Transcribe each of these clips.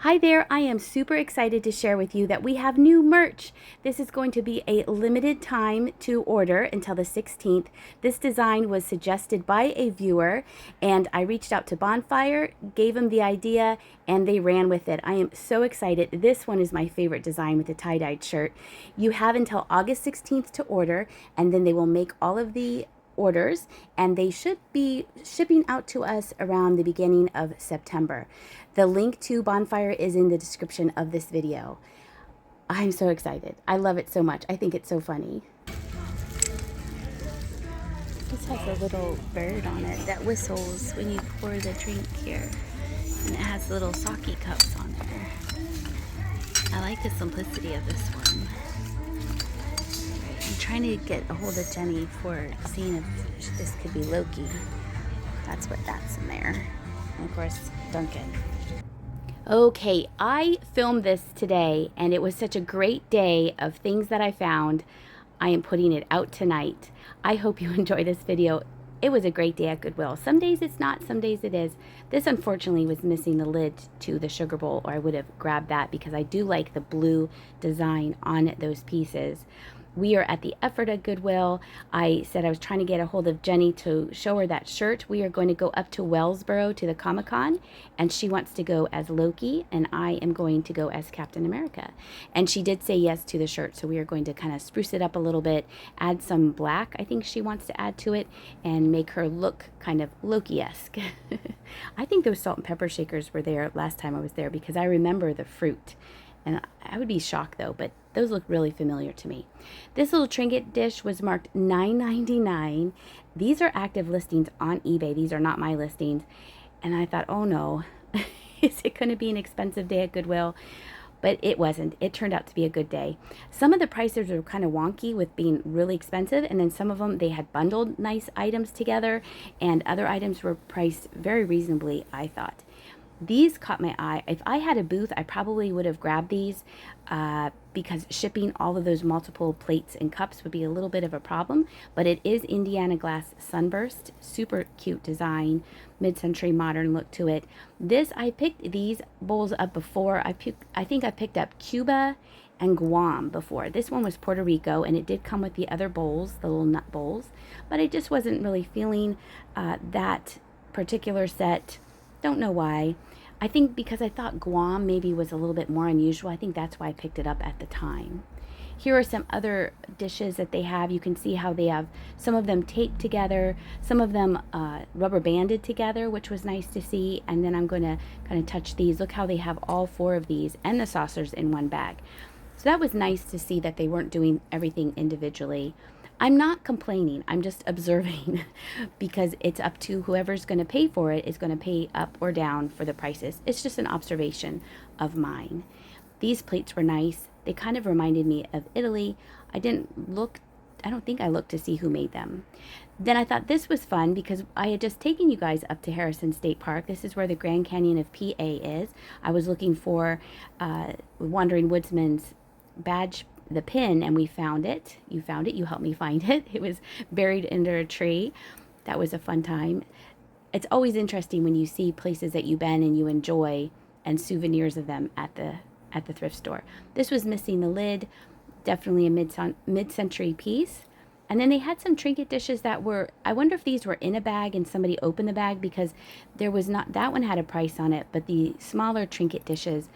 Hi there, I am super excited to share with you that we have new merch. This is going to be a limited time to order until the 16th. This design was suggested by a viewer and I reached out to Bonfire, gave them the idea, and they ran with it. I am so excited. This one is my favorite design with the tie-dyed shirt. You have until August 16th to order, and then they will make all of the orders and they should be shipping out to us around the beginning of September. The link to Bonfire is in the description of this video. I'm so excited. I love it so much. I think it's so funny. This has a little bird on it that whistles when you pour the drink here. And it has little sake cups on there. I like the simplicity of this one. I'm trying to get a hold of Jenny for seeing if this could be Loki. That's in there. And of course, Duncan. Okay, I filmed this today and it was such a great day of things that I found. I am putting it out tonight. I hope you enjoy this video. It was a great day at Goodwill. Some days it's not, some days it is. This unfortunately was missing the lid to the sugar bowl, or I would have grabbed that because I do like the blue design on those pieces. We are at the effort at Goodwill. I said I was trying to get a hold of Jenny to show her that shirt. We are going to go up to Wellsboro to the Comic-Con, and she wants to go as Loki, and I am going to go as Captain America. And she did say yes to the shirt, so we are going to kind of spruce it up a little bit, add some black, I think she wants to add to it, and make her look kind of Loki-esque. I think those salt and pepper shakers were there last time I was there because I remember the fruit. And I would be shocked though, but those look really familiar to me. This little trinket dish was marked $9.99. These are active listings on eBay. These are not my listings. And I thought, oh no, is it going to be an expensive day at Goodwill? But it wasn't. It turned out to be a good day. Some of the prices were kind of wonky with being really expensive, and then some of them, they had bundled nice items together, and other items were priced very reasonably, I thought. These caught my eye. If I had a booth, I probably would have grabbed these because shipping all of those multiple plates and cups would be a little bit of a problem. But it is Indiana glass sunburst. Super cute design, mid-century modern look to it. I picked these bowls up before. I think I picked up Cuba and Guam before. This one was Puerto Rico, and it did come with the other bowls, the little nut bowls. But I just wasn't really feeling that particular set. Don't know why. I think because I thought Guam maybe was a little bit more unusual. I think that's why I picked it up at the time. Here are some other dishes that they have. You can see how they have some of them taped together, some of them rubber banded together, which was nice to see. And then I'm going to kind of touch these. Look how they have all four of these and the saucers in one bag. So that was nice to see that they weren't doing everything individually. I'm not complaining, I'm just observing because it's up to whoever's going to pay for it is going to pay up or down for the prices. It's just an observation of mine. These plates were nice. They kind of reminded me of Italy. I don't think I looked to see who made them. Then I thought this was fun because I had just taken you guys up to Harrison State Park. This is where the Grand Canyon of PA is. I was looking for Wandering Woodsman's badge, the pin, and we found it. You found it. You helped me find it. It was buried under a tree. That was a fun time. It's always interesting when you see places that you've been and you enjoy and souvenirs of them at the thrift store. This was missing the lid. Definitely a mid-century piece. And then they had some trinket dishes that were, I wonder if these were in a bag and somebody opened the bag because there was not, that one had a price on it, but the smaller trinket dishes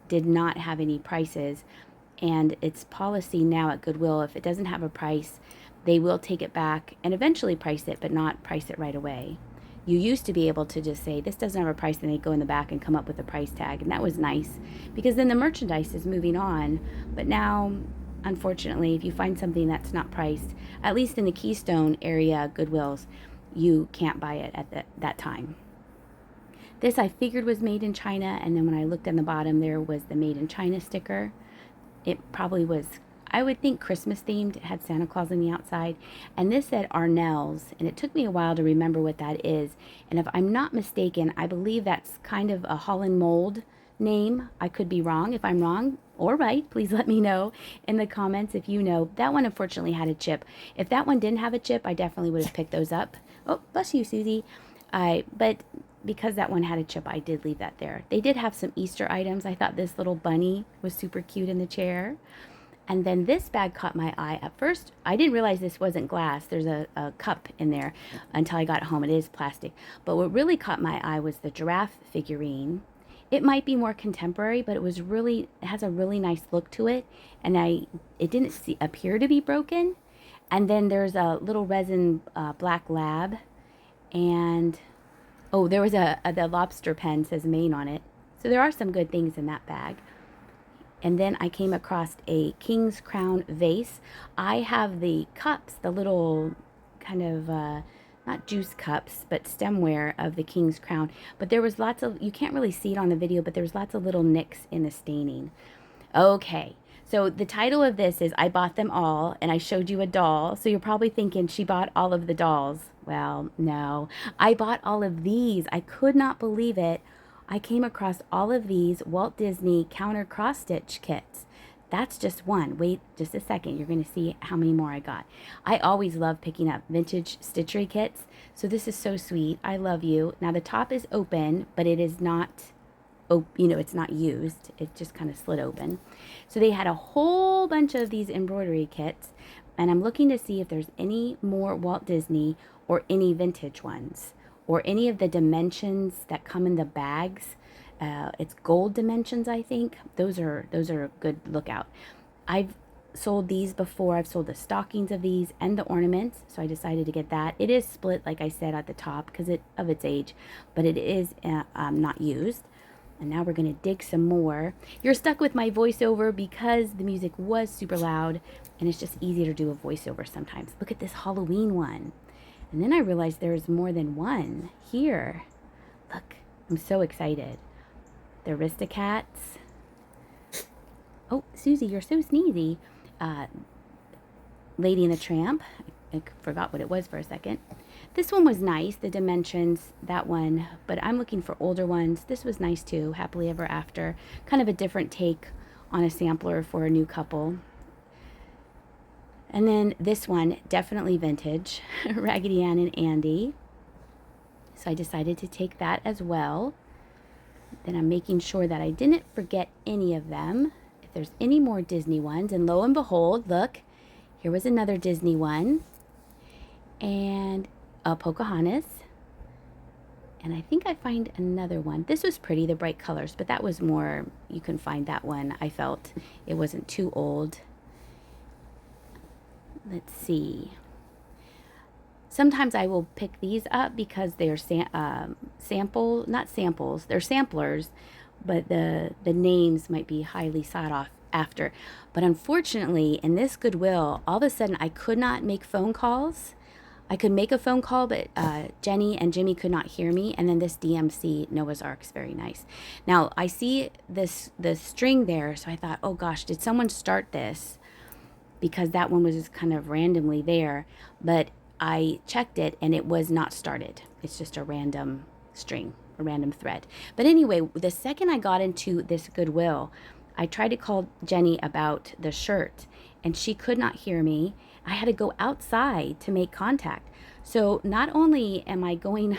did not have any prices. And it's policy now at Goodwill, if it doesn't have a price, they will take it back and eventually price it, but not price it right away. You used to be able to just say, this doesn't have a price, and they go in the back and come up with a price tag. And that was nice because then the merchandise is moving on. But now, unfortunately, if you find something that's not priced, at least in the Keystone area Goodwills, you can't buy it at that time. This I figured was made in China, and then when I looked on the bottom, there was the Made in China sticker. It probably was, I would think, Christmas themed. It had Santa Claus on the outside. And this said Arnell's, and it took me a while to remember what that is. And if I'm not mistaken, I believe that's kind of a Holland mold name. I could be wrong. If I'm wrong or right, please let me know in the comments if you know. That one unfortunately had a chip. If that one didn't have a chip, I definitely would have picked those up. Oh, bless you, Susie. But because that one had a chip, I did leave that there. They did have some Easter items. I thought this little bunny was super cute in the chair. And then this bag caught my eye. At first, I didn't realize this wasn't glass. There's a cup in there until I got home. It is plastic. But what really caught my eye was the giraffe figurine. It might be more contemporary, but it has a really nice look to it. And it didn't appear to be broken. And then there's a little resin black lab. And, oh, there was the lobster pen says Maine on it. So there are some good things in that bag. And then I came across a King's Crown vase. I have the cups, the little kind of, not juice cups, but stemware of the King's Crown. But there was lots of, you can't really see it on the video, but there was lots of little nicks in the staining. Okay, so the title of this is I Bought Them All, and I showed you a doll. So you're probably thinking she bought all of the dolls. Well, no, I bought all of these. I could not believe it. I came across all of these Walt Disney counter cross stitch kits. That's just one. Wait just a second. You're going to see how many more I got. I always love picking up vintage stitchery kits. So this is so sweet. I love you. Now the top is open, but it is not, it's not used. It just kind of slid open. So they had a whole bunch of these embroidery kits. And I'm looking to see if there's any more Walt Disney or any vintage ones, or any of the dimensions that come in the bags. It's gold dimensions, I think. Those are a good lookout. I've sold these before. I've sold the stockings of these and the ornaments, so I decided to get that. It is split, like I said, at the top because of its age, but it is not used. And now we're going to dig some more. You're stuck with my voiceover because the music was super loud, and it's just easier to do a voiceover sometimes. Look at this Halloween one. And then I realized there's more than one here. Look, I'm so excited. The Aristocats. Oh, Susie, you're so sneezy. Lady and the Tramp. I forgot what it was for a second. This one was nice, the dimensions, that one. But I'm looking for older ones. This was nice too, Happily Ever After. Kind of a different take on a sampler for a new couple. And then this one, definitely vintage, Raggedy Ann and Andy. So I decided to take that as well. Then I'm making sure that I didn't forget any of them. If there's any more Disney ones, and lo and behold, look, here was another Disney one. And a Pocahontas. And I think I find another one. This was pretty, the bright colors, but that was more, you can find that one. I felt it wasn't too old. Let's see. Sometimes I will pick these up because they're not samples, they're samplers, but the names might be highly sought after. But unfortunately, in this Goodwill, all of a sudden I could not make phone calls. I could make a phone call, but Jenny and Jimmy could not hear me. And then this DMC Noah's Ark's very nice. Now I see the string there, so I thought, oh gosh, did someone start this? Because that one was just kind of randomly there, but I checked it and it was not started. It's just a random string, a random thread. But anyway, the second I got into this Goodwill, I tried to call Jenny about the shirt and she could not hear me. I had to go outside to make contact. So not only am I going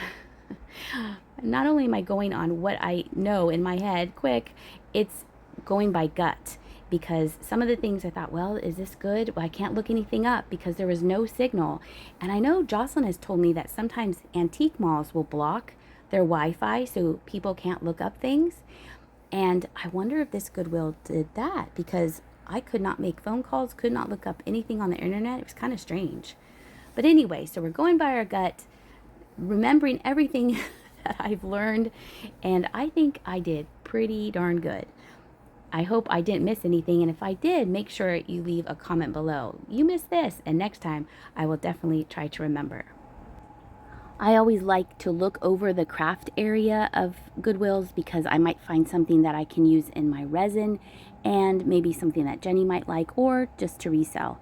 on what I know in my head quick, it's going by gut. Because some of the things I thought, well, is this good? Well, I can't look anything up because there was no signal. And I know Jocelyn has told me that sometimes antique malls will block their Wi-Fi so people can't look up things. And I wonder if this Goodwill did that because I could not make phone calls, could not look up anything on the internet. It was kind of strange. But anyway, so we're going by our gut, remembering everything that I've learned. And I think I did pretty darn good. I hope I didn't miss anything, and if I did, make sure you leave a comment below. You missed this, and next time I will definitely try to remember. I always like to look over the craft area of Goodwills because I might find something that I can use in my resin and maybe something that Jenny might like or just to resell.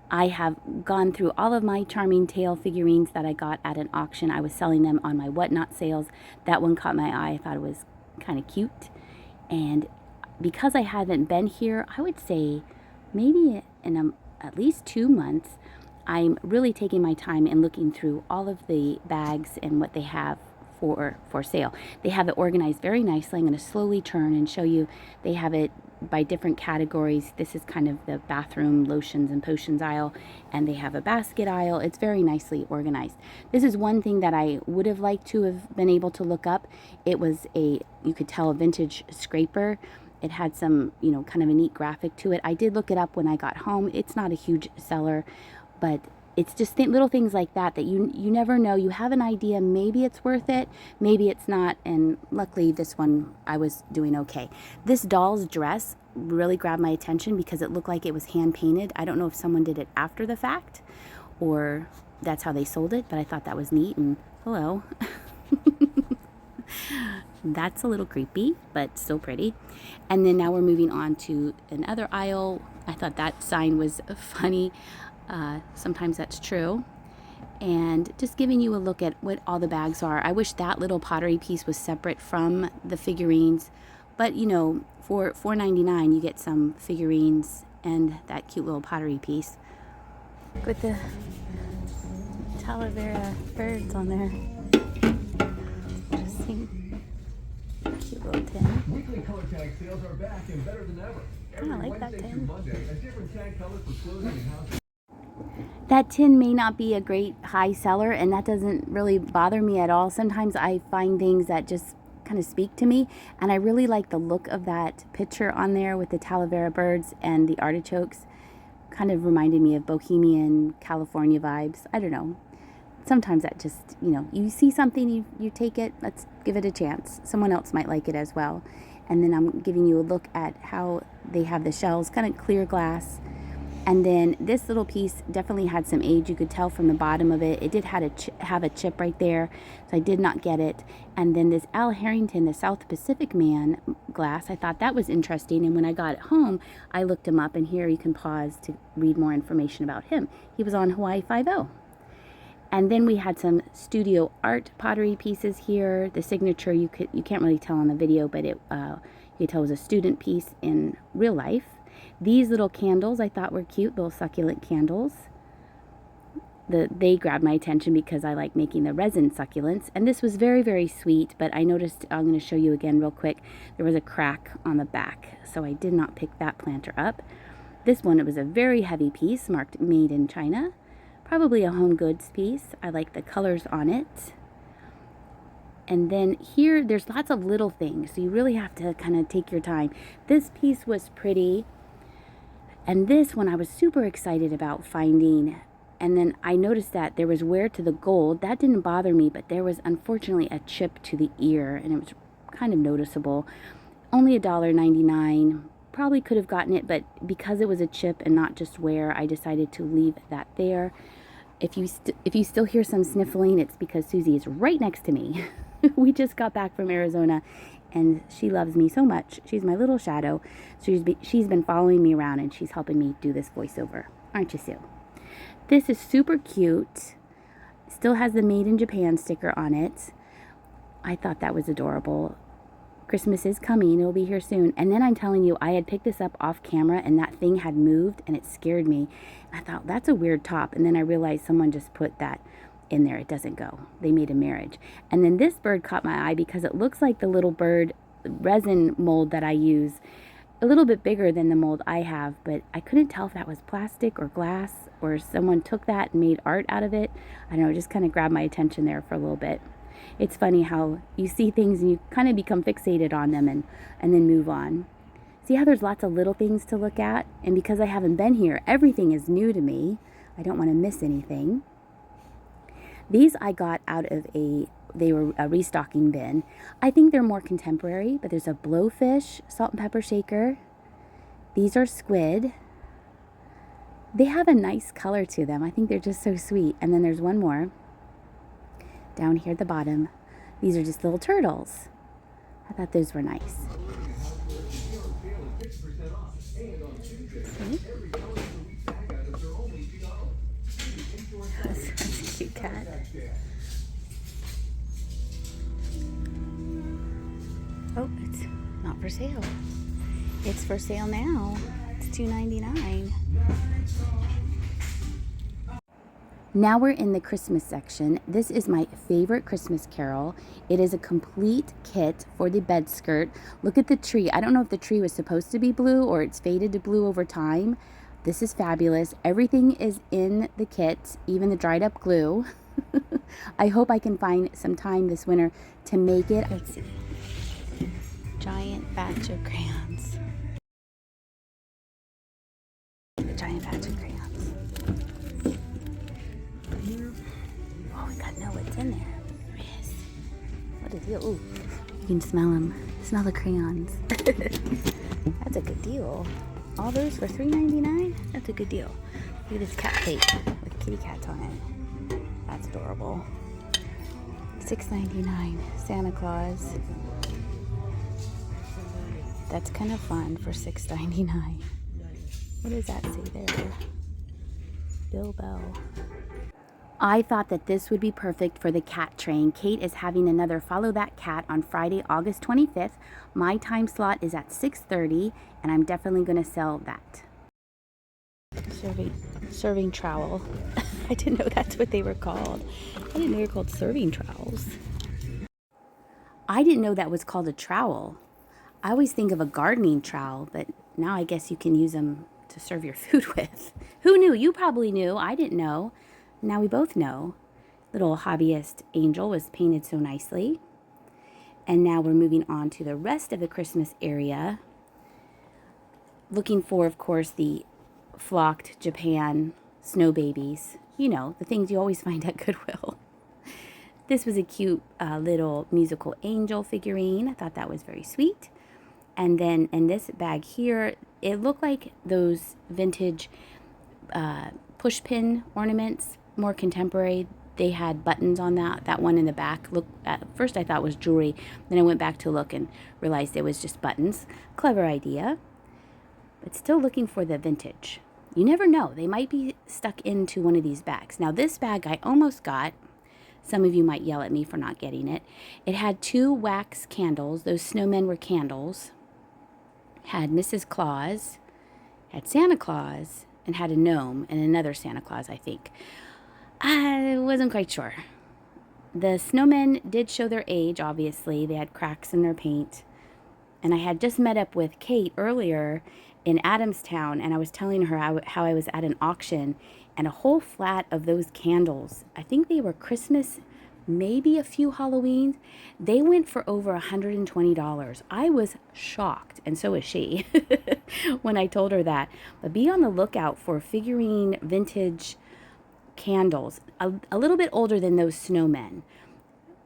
I have gone through all of my Charming Tale figurines that I got at an auction. I was selling them on my Whatnot sales. That one caught my eye. I thought it was kind of cute. And because I haven't been here, I would say maybe in at least 2 months, I'm really taking my time and looking through all of the bags and what they have for sale. They have it organized very nicely. I'm going to slowly turn and show you. They have it by different categories. This is kind of the bathroom lotions and potions aisle, and they have a basket aisle. It's very nicely organized. This is one thing that I would have liked to have been able to look up. It was you could tell, a vintage scraper. It had some, you know, kind of a neat graphic to it. I did look it up when I got home. It's not a huge seller, but it's just little things like that you never know. You have an idea, maybe it's worth it, maybe it's not, and luckily this one I was doing okay. This doll's dress really grabbed my attention because it looked like it was hand painted. I don't know if someone did it after the fact or that's how they sold it, but I thought that was neat. And hello. That's a little creepy, but still pretty. And then now we're moving on to another aisle. I thought that sign was funny. Sometimes that's true. And just giving you a look at what all the bags are. I wish that little pottery piece was separate from the figurines, but you know, for $4.99 you get some figurines and that cute little pottery piece with the aloe vera birds on there. Just see. Cute little tin. Weekly color tag sales are back and better than ever. I like that tin. Monday, a different tag color for clothing and housing. That tin may not be a great high seller, and that doesn't really bother me at all. Sometimes I find things that just kind of speak to me, and I really like the look of that picture on there with the aloe vera birds and the artichokes. Kind of reminded me of Bohemian California vibes. I don't know. Sometimes that just, you know, you see something, you take it, let's give it a chance. Someone else might like it as well. And then I'm giving you a look at how they have the shells, kind of clear glass. And then this little piece definitely had some age. You could tell from the bottom of it. It did have a chip right there, so I did not get it. And then this Al Harrington, the South Pacific Man glass, I thought that was interesting. And when I got it home, I looked him up, and here you can pause to read more information about him. He was on Hawaii Five-0. And then we had some studio art pottery pieces here. The signature, you can't really tell on the video, but you could tell it was a student piece in real life. These little candles I thought were cute, little succulent candles. They grabbed my attention because I like making the resin succulents. And this was very, very sweet, but I noticed, I'm going to show you again real quick, there was a crack on the back, so I did not pick that planter up. This one, it was a very heavy piece, marked made in China. Probably a home goods piece. I like the colors on it. And then here, there's lots of little things, so you really have to kind of take your time. This piece was pretty. And this one I was super excited about finding. And then I noticed that there was wear to the gold. That didn't bother me, but there was unfortunately a chip to the ear, and it was kind of noticeable. Only $1.99. Probably could have gotten it, but because it was a chip and not just wear, I decided to leave that there. If you still hear some sniffling, it's because Susie is right next to me. We just got back from Arizona, and she loves me so much. She's my little shadow. So she's been following me around, and she's helping me do this voiceover. Aren't you, Sue? This is super cute. Still has the Made in Japan sticker on it. I thought that was adorable. Christmas is coming. It'll be here soon. And then I'm telling you, I had picked this up off camera, and that thing had moved, and it scared me. I thought, that's a weird top. And then I realized someone just put that in there. It doesn't go. They made a marriage. And then this bird caught my eye because it looks like the little bird resin mold that I use. A little bit bigger than the mold I have, but I couldn't tell if that was plastic or glass, or someone took that and made art out of it. I don't know, it just kind of grabbed my attention there for a little bit. It's funny how you see things and you kind of become fixated on them and then move on. See how there's lots of little things to look at? And because I haven't been here, everything is new to me. I don't want to miss anything. These I got out of they were a restocking bin. I think they're more contemporary, but there's a blowfish salt and pepper shaker. These are squid. They have a nice color to them. I think they're just so sweet. And then there's one more down here at the bottom. These are just little turtles. I thought those were nice. Okay. That's a cute cat. Oh, it's not for sale. It's for sale now. It's $2.99. Now we're in the Christmas section. This is my favorite Christmas carol. It is a complete kit for the bed skirt. Look at the tree. I don't know if the tree was supposed to be blue or it's faded to blue over time. This is fabulous. Everything is in the kit, even the dried up glue. I hope I can find some time this winter to make it. Let's see. Giant batch of crayons. A giant batch of crayons. Oh, we gotta know what's in there. There it is. What a deal. Ooh, you can smell them. Smell the crayons. That's a good deal. All those for $3.99? That's a good deal. Look at this cat plate with kitty cats on it. That's adorable. $6.99. Santa Claus. That's kind of fun for $6.99. What does that say there? Bill Bell. I thought that this would be perfect for the cat train. Kate is having another Follow That Cat on Friday, August 25th. My time slot is at 6:30, and I'm definitely going to sell that. Serving trowel. I didn't know that's what they were called. I didn't know they were called serving trowels. I didn't know that was called a trowel. I always think of a gardening trowel, but now I guess you can use them to serve your food with. Who knew? You probably knew. I didn't know. Now we both know. Little hobbyist angel was painted so nicely. And now we're moving on to the rest of the Christmas area. Looking for, of course, the flocked Japan snow babies. You know, the things you always find at Goodwill. This was a cute little musical angel figurine. I thought that was very sweet. And then in this bag here, it looked like those vintage push pin ornaments, more contemporary. They had buttons on that one in the back. Look, at first I thought was jewelry. Then I went back to look and realized it was just buttons. Clever idea. But still looking for the vintage. You never know. They might be stuck into one of these bags. Now this bag I almost got. Some of you might yell at me for not getting it. It had 2 wax candles. Those snowmen were candles. Had Mrs. Claus. Had Santa Claus. And had a gnome and another Santa Claus, I think. I wasn't quite sure. The snowmen did show their age, obviously. They had cracks in their paint. And I had just met up with Kate earlier in Adamstown, and I was telling her how I was at an auction, and a whole flat of those candles, I think they were Christmas, maybe a few Halloweens, they went for over $120. I was shocked, and so was she, when I told her that. But be on the lookout for figurine vintage candles, a little bit older than those snowmen.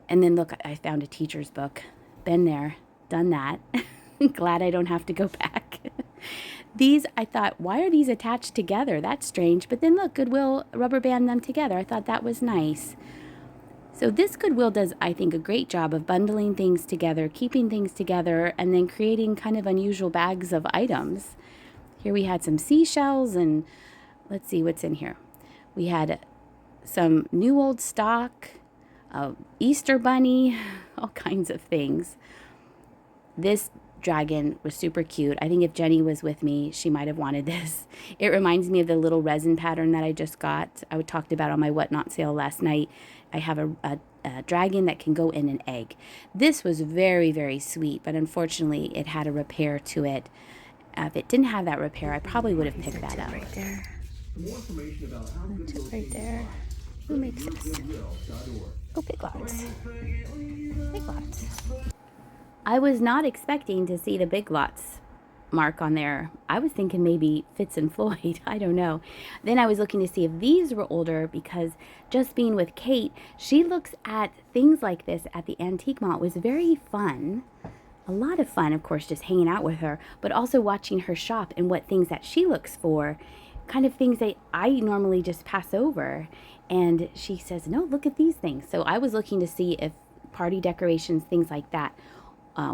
And then look, I found a teacher's book. Been there, done that. Glad I don't have to go back. These, I thought, why are these attached together? That's strange. But then look, Goodwill rubber band them together. I thought that was nice. So this Goodwill does, I think, a great job of bundling things together, keeping things together, and then creating kind of unusual bags of items. Here we had some seashells, and let's see what's in here. We had some new old stock, Easter bunny, all kinds of things. This dragon was super cute. I think if Jenny was with me, she might have wanted this. It reminds me of the little resin pattern that I just got. I talked about on my Whatnot sale last night. I have a dragon that can go in an egg. This was very, very sweet, but unfortunately it had a repair to it. If it didn't have that repair, I probably would have picked that up. Right there. Right there. Who makes this? Oh, Big Lots. Big Lots. I was not expecting to see the Big Lots mark on there. I was thinking maybe Fitz and Floyd. I don't know. Then I was looking to see if these were older, because just being with Kate, she looks at things like this at the antique mall. It was very fun. A lot of fun, of course, just hanging out with her, but also watching her shop and what things that she looks for, kind of things that I normally just pass over. And she says, no, look at these things. So I was looking to see if party decorations, things like that,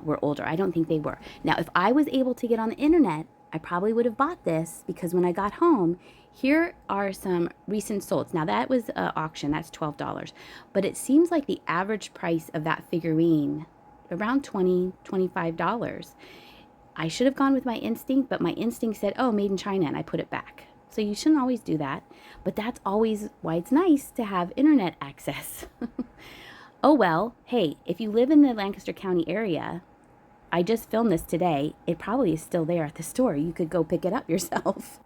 were older. I don't think they were. Now, if I was able to get on the internet, I probably would have bought this, because when I got home, here are some recent solds. Now, that was an auction. That's $12. But it seems like the average price of that figurine, around $20, $25. I should have gone with my instinct, but my instinct said, oh, made in China, and I put it back. So so you shouldn't always do that. But that's always why it's nice to have internet access. Oh well, hey, if you live in the Lancaster County area, I just filmed this today. It probably is still there at the store. You could go pick it up yourself.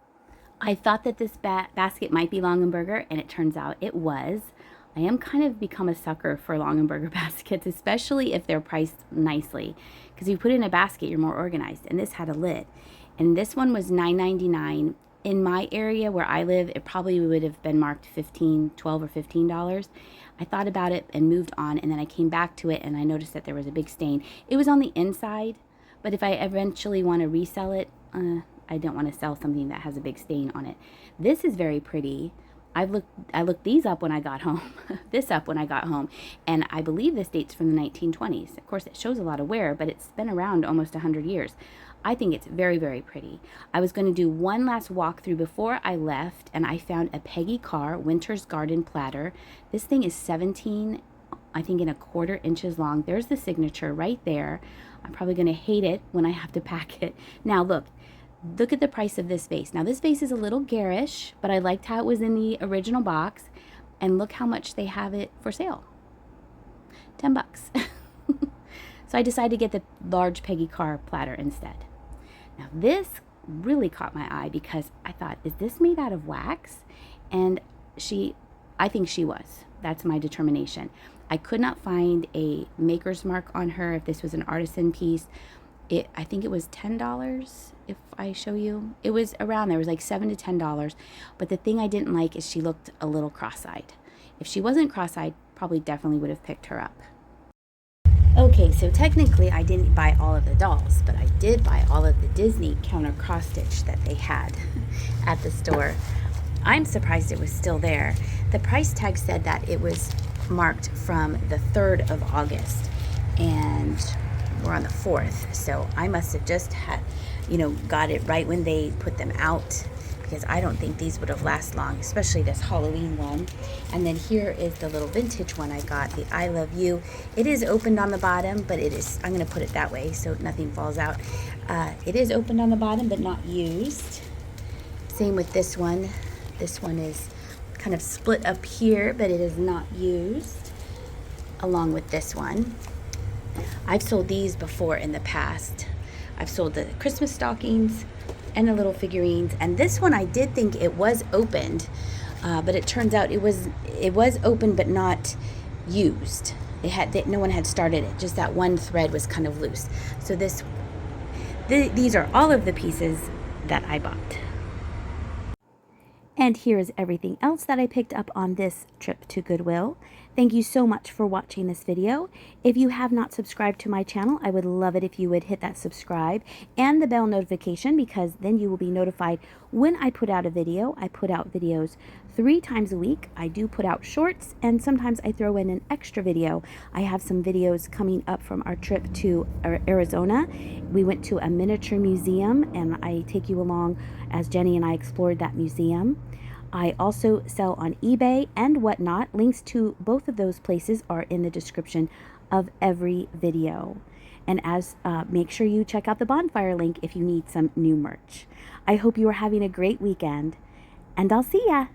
I thought that this basket might be Longaberger, and it turns out it was. I am kind of become a sucker for Longaberger baskets, especially if they're priced nicely. Because you put it in a basket, you're more organized. And this had a lid. And this one was $9.99. In my area where I live, it probably would have been marked $12 or $15. I thought about it and moved on, and then I came back to it and I noticed that there was a big stain. It was on the inside, but if I eventually want to resell it, I don't want to sell something that has a big stain on it. This is very pretty. I looked these up when I got home, this up when I got home, and I believe this dates from the 1920s. Of course, it shows a lot of wear, but it's been around almost 100 years. I think it's very, very pretty. I was going to do one last walkthrough before I left, and I found a Peggy Carr Winter's Garden platter. This thing is 17, I think, and a quarter inches long. There's the signature right there. I'm probably going to hate it when I have to pack it. Now, look at the price of this vase. Now, this vase is a little garish, but I liked how it was in the original box, and look how much they have it for sale. $10. So I decided to get the large Peggy Carr platter instead. Now this really caught my eye because I thought, is this made out of wax? And I think she was. That's my determination. I could not find a maker's mark on her if this was an artisan piece. I think it was $10 if I show you. It was around there. It was like $7 to $10. But the thing I didn't like is she looked a little cross-eyed. If she wasn't cross-eyed, probably definitely would have picked her up. Okay, so technically I didn't buy all of the dolls, but I did buy all of the Disney counter cross stitch that they had at the store. I'm surprised it was still there. The price tag said that it was marked from the 3rd of August, and we're on the 4th, so I must have just had, got it right when they put them out, because I don't think these would have lasted long, especially this Halloween one. And then here is the little vintage one I got, the I Love You. It is opened on the bottom, but it is, I'm going to put it that way so nothing falls out. It is opened on the bottom, but not used. Same with this one. This one is kind of split up here, but it is not used, along with this one. I've sold these before in the past. I've sold the Christmas stockings and the little figurines, and this one I did think it was opened, but it turns out it was open but not used. No one had started it, just that one thread was kind of loose. So these are all of the pieces that I bought. And here is everything else that I picked up on this trip to Goodwill. Thank you so much for watching this video. If you have not subscribed to my channel, I would love it if you would hit that subscribe and the bell notification, because then you will be notified when I put out a video. I put out videos 3 times a week. I do put out shorts, and sometimes I throw in an extra video. I have some videos coming up from our trip to Arizona. We went to a miniature museum, and I take you along as Jenny and I explored that museum. I also sell on eBay and whatnot. Links to both of those places are in the description of every video. And make sure you check out the bonfire link if you need some new merch. I hope you are having a great weekend, and I'll see ya.